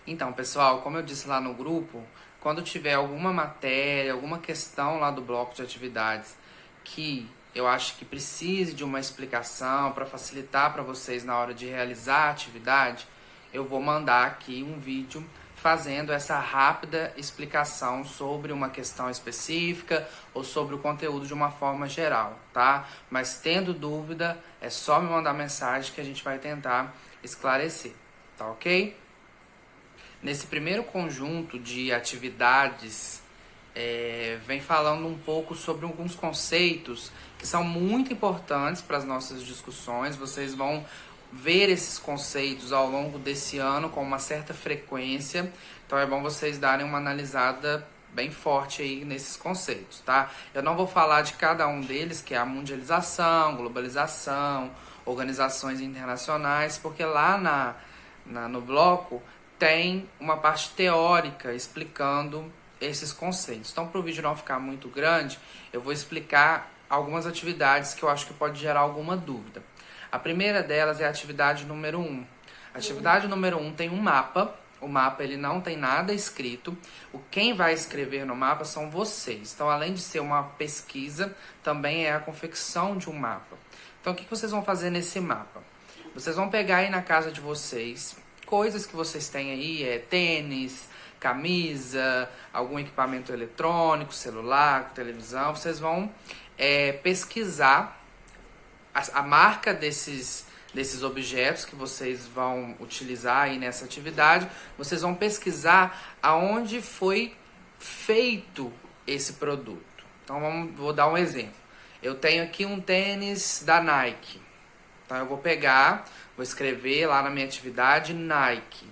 Então, pessoal, como eu disse lá no grupo, quando tiver alguma matéria, alguma questão lá do bloco de atividades que eu acho que precise de uma explicação para facilitar para vocês na hora de realizar a atividade, eu vou mandar aqui um vídeo fazendo essa rápida explicação sobre uma questão específica ou sobre o conteúdo de uma forma geral, tá? Mas tendo dúvida, é só me mandar mensagem que a gente vai tentar esclarecer, tá ok? Nesse primeiro conjunto de atividades, vem falando um pouco sobre alguns conceitos que são muito importantes para as nossas discussões. Vocês vão ver esses conceitos ao longo desse ano com uma certa frequência, então é bom vocês darem uma analisada bem forte aí nesses conceitos, tá? Eu não vou falar de cada um deles, que é a mundialização, globalização, organizações internacionais, porque lá no bloco tem uma parte teórica explicando esses conceitos. Então, para o vídeo não ficar muito grande, eu vou explicar algumas atividades que eu acho que pode gerar alguma dúvida. A primeira delas é a atividade número 1. A atividade número 1 tem um mapa. O mapa ele não tem nada escrito. Quem vai escrever no mapa são vocês. Então, além de ser uma pesquisa, também é a confecção de um mapa. Então, o que vocês vão fazer nesse mapa? Vocês vão pegar aí na casa de vocês coisas que vocês têm aí, tênis, camisa, algum equipamento eletrônico, celular, televisão. Vocês vão pesquisar a marca desses objetos que vocês vão utilizar aí nessa atividade. Vocês vão pesquisar aonde foi feito esse produto. Então vou dar um exemplo. Eu tenho aqui um tênis da Nike. Então eu vou pegar, vou escrever lá na minha atividade Nike.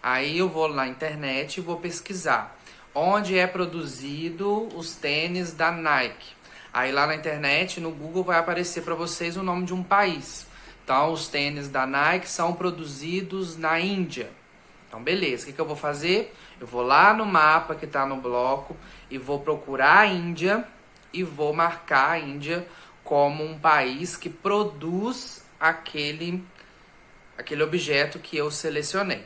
Aí eu vou na internet e vou pesquisar onde é produzido os tênis da Nike. Aí lá na internet, no Google, vai aparecer para vocês o nome de um país. Então os tênis da Nike são produzidos na Índia. Então beleza, o que eu vou fazer? Eu vou lá no mapa que está no bloco e vou procurar a Índia e vou marcar a Índia como um país que produz aquele objeto que eu selecionei,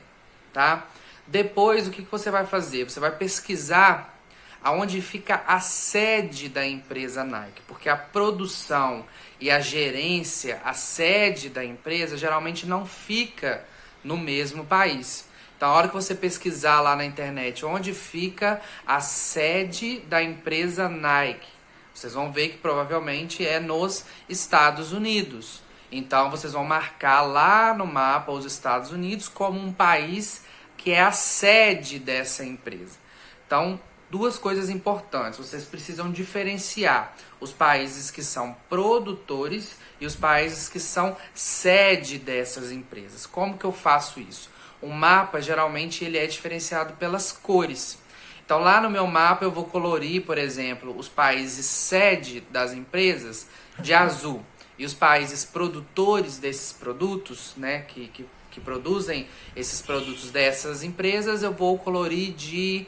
tá? Depois, o que você vai fazer? Você vai pesquisar aonde fica a sede da empresa Nike, porque a produção e a gerência, a sede da empresa, geralmente não fica no mesmo país. Então, a hora que você pesquisar lá na internet onde fica a sede da empresa Nike, vocês vão ver que provavelmente é nos Estados Unidos. Então, vocês vão marcar lá no mapa os Estados Unidos como um país que é a sede dessa empresa. Então, duas coisas importantes. Vocês precisam diferenciar os países que são produtores e os países que são sede dessas empresas. Como que eu faço isso? O mapa, geralmente, ele é diferenciado pelas cores. Então, lá no meu mapa, eu vou colorir, por exemplo, os países sede das empresas de azul. E os países produtores desses produtos, né, que produzem esses produtos dessas empresas, eu vou colorir de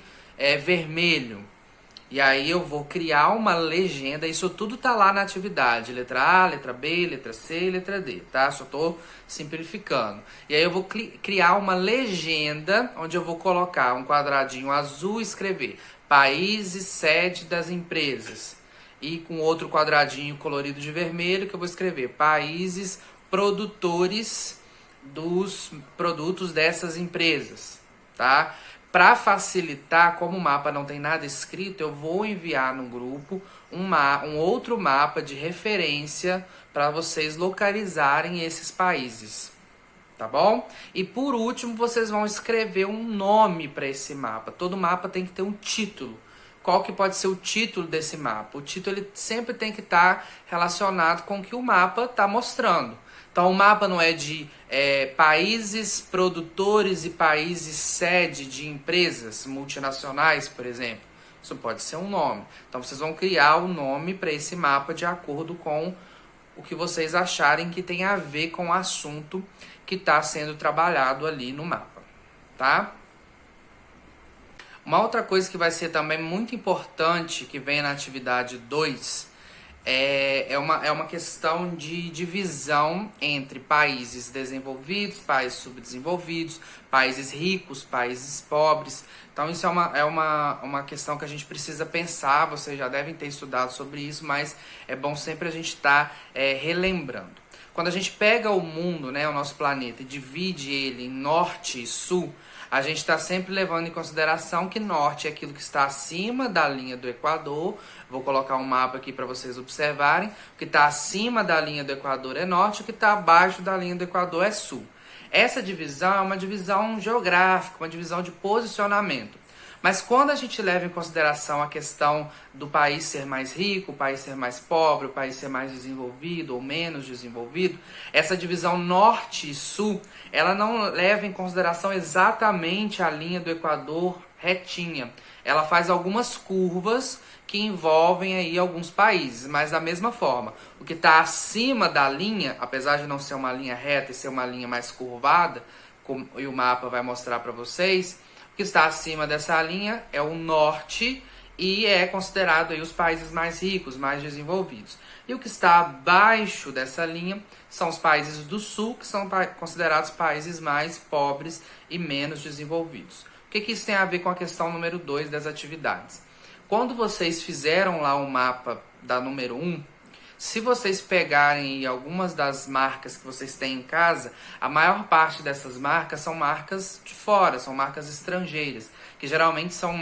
vermelho. E aí eu vou criar uma legenda, isso tudo tá lá na atividade, letra A, letra B, letra C e letra D, tá? Só tô simplificando. E aí eu vou criar uma legenda, onde eu vou colocar um quadradinho azul e escrever países sede das empresas. E com outro quadradinho colorido de vermelho que eu vou escrever países produtores dos produtos dessas empresas, tá? Para facilitar, como o mapa não tem nada escrito, eu vou enviar no grupo um outro mapa de referência para vocês localizarem esses países, tá bom? E por último, vocês vão escrever um nome para esse mapa. Todo mapa tem que ter um título. Qual que pode ser o título desse mapa? O título ele sempre tem que estar relacionado com o que o mapa está mostrando. Então o mapa não é de países produtores e países sede de empresas multinacionais, por exemplo. Isso pode ser um nome. Então vocês vão criar o nome para esse mapa de acordo com o que vocês acharem que tem a ver com o assunto que está sendo trabalhado ali no mapa, tá? Uma outra coisa que vai ser também muito importante, que vem na atividade 2, é uma questão de divisão entre países desenvolvidos, países subdesenvolvidos, países ricos, países pobres. Então isso é uma questão que a gente precisa pensar, vocês já devem ter estudado sobre isso, mas é bom sempre a gente estar relembrando. Quando a gente pega o mundo, né, o nosso planeta, e divide ele em norte e sul, a gente está sempre levando em consideração que norte é aquilo que está acima da linha do Equador. Vou colocar um mapa aqui para vocês observarem. O que está acima da linha do Equador é norte, o que está abaixo da linha do Equador é sul. Essa divisão é uma divisão geográfica, uma divisão de posicionamento. Mas quando a gente leva em consideração a questão do país ser mais rico, o país ser mais pobre, o país ser mais desenvolvido ou menos desenvolvido, essa divisão norte e sul, ela não leva em consideração exatamente a linha do Equador retinha. Ela faz algumas curvas que envolvem aí alguns países, mas da mesma forma, o que está acima da linha, apesar de não ser uma linha reta e ser uma linha mais curvada, como e o mapa vai mostrar para vocês, o que está acima dessa linha é o norte e é considerado aí os países mais ricos, mais desenvolvidos. E o que está abaixo dessa linha são os países do sul, que são considerados países mais pobres e menos desenvolvidos. O que isso tem a ver com a questão número 2 das atividades? Quando vocês fizeram lá o mapa da número 1, se vocês pegarem algumas das marcas que vocês têm em casa, a maior parte dessas marcas são marcas de fora, são marcas estrangeiras, que geralmente são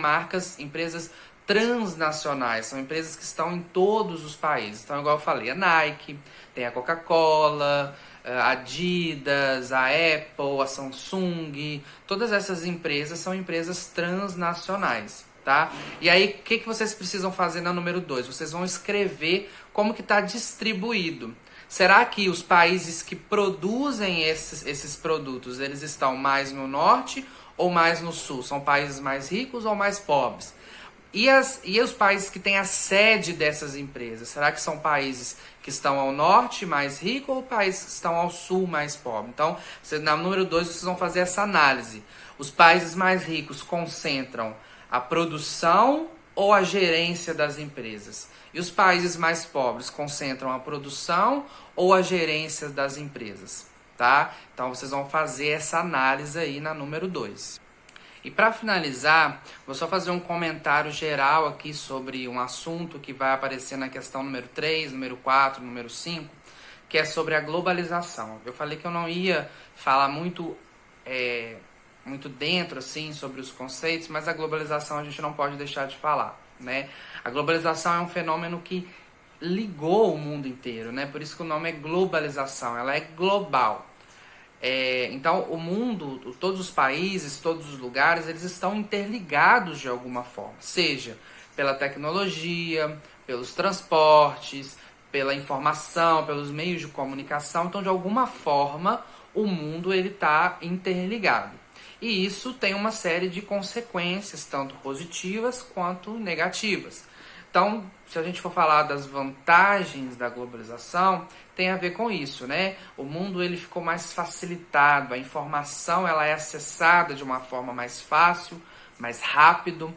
empresas transnacionais, são empresas que estão em todos os países. Então, igual eu falei, a Nike, tem a Coca-Cola, a Adidas, a Apple, a Samsung, todas essas empresas são empresas transnacionais. Tá? E aí, o que vocês precisam fazer na número 2? Vocês vão escrever como que está distribuído. Será que os países que produzem esses produtos, eles estão mais no norte ou mais no sul? São países mais ricos ou mais pobres? E os países que têm a sede dessas empresas? Será que são países que estão ao norte, mais ricos, ou países que estão ao sul, mais pobres? Então, na número 2, vocês vão fazer essa análise. Os países mais ricos concentram a produção ou a gerência das empresas? E os países mais pobres concentram a produção ou a gerência das empresas? Tá? Então vocês vão fazer essa análise aí na número 2. E para finalizar, vou só fazer um comentário geral aqui sobre um assunto que vai aparecer na questão número 3, número 4, número 5, que é sobre a globalização. Eu falei que eu não ia falar muito dentro assim sobre os conceitos, mas a globalização a gente não pode deixar de falar, né? A globalização é um fenômeno que ligou o mundo inteiro, né? Por isso que o nome é globalização, ela é global. Então o mundo, todos os países, todos os lugares, eles estão interligados de alguma forma, seja pela tecnologia, pelos transportes, pela informação, pelos meios de comunicação. Então, de alguma forma, o mundo ele está interligado. E isso tem uma série de consequências, tanto positivas quanto negativas. Então, se a gente for falar das vantagens da globalização, tem a ver com isso, né? O mundo ele ficou mais facilitado, a informação ela é acessada de uma forma mais fácil, mais rápido.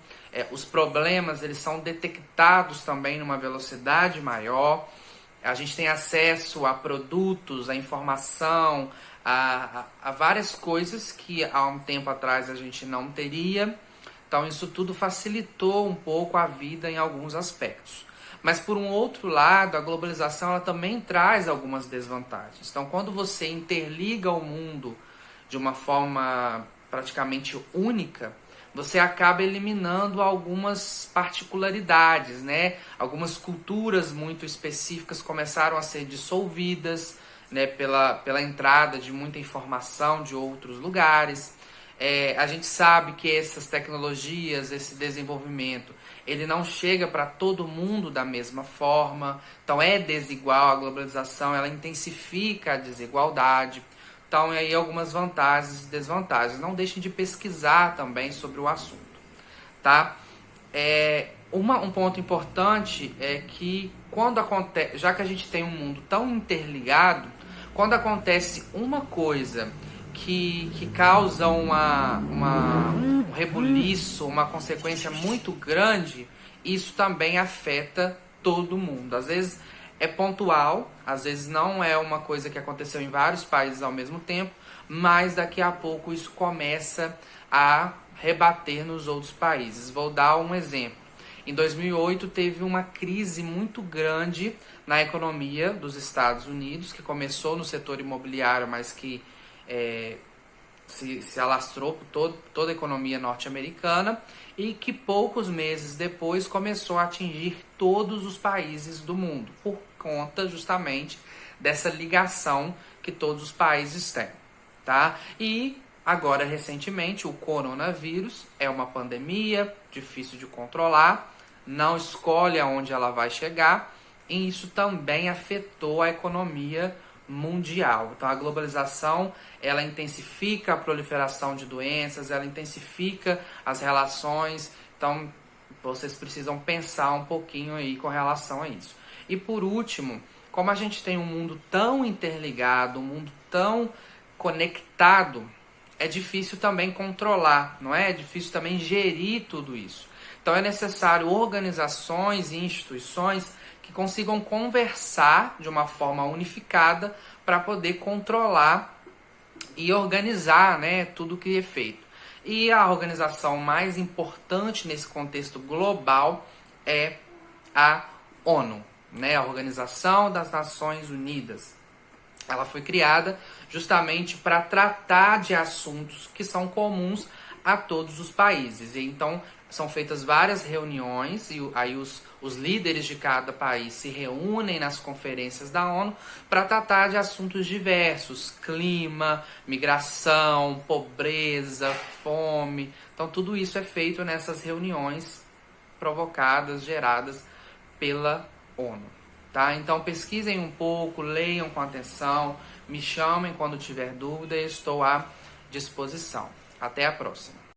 Os problemas eles são detectados também numa velocidade maior. A gente tem acesso a produtos, a informação, a várias coisas que há um tempo atrás a gente não teria. Então isso tudo facilitou um pouco a vida em alguns aspectos. Mas por um outro lado, a globalização ela também traz algumas desvantagens. Então quando você interliga o mundo de uma forma praticamente única, você acaba eliminando algumas particularidades, né? Algumas culturas muito específicas começaram a ser dissolvidas, né? Pela entrada de muita informação de outros lugares. A gente sabe que essas tecnologias, esse desenvolvimento, ele não chega para todo mundo da mesma forma. Então é desigual, a globalização ela intensifica a desigualdade. Então, aí algumas vantagens e desvantagens. Não deixem de pesquisar também sobre o assunto, tá? Um ponto importante é que quando acontece, já que a gente tem um mundo tão interligado, quando acontece uma coisa que causa um rebuliço, uma consequência muito grande, isso também afeta todo mundo. Às vezes é pontual, às vezes não é uma coisa que aconteceu em vários países ao mesmo tempo, mas daqui a pouco isso começa a rebater nos outros países. Vou dar um exemplo. Em 2008 teve uma crise muito grande na economia dos Estados Unidos, que começou no setor imobiliário, mas que se alastrou por toda a economia norte-americana e que poucos meses depois começou a atingir todos os países do mundo, por conta justamente dessa ligação que todos os países têm, tá? E agora, recentemente, o coronavírus é uma pandemia difícil de controlar, não escolhe aonde ela vai chegar, e isso também afetou a economia mundial. Então, a globalização, ela intensifica a proliferação de doenças, ela intensifica as relações. Então, vocês precisam pensar um pouquinho aí com relação a isso. E por último, como a gente tem um mundo tão interligado, um mundo tão conectado, é difícil também controlar, não é? É difícil também gerir tudo isso. Então é necessário organizações e instituições que consigam conversar de uma forma unificada para poder controlar e organizar, né, tudo que é feito. E a organização mais importante nesse contexto global é a ONU, né, a Organização das Nações Unidas. Ela foi criada justamente para tratar de assuntos que são comuns a todos os países. E então são feitas várias reuniões e aí os líderes de cada país se reúnem nas conferências da ONU para tratar de assuntos diversos: clima, migração, pobreza, fome. Então tudo isso é feito nessas reuniões provocadas, geradas pela ONU. Tá? Então pesquisem um pouco, leiam com atenção, me chamem quando tiver dúvida e estou à disposição. Até a próxima.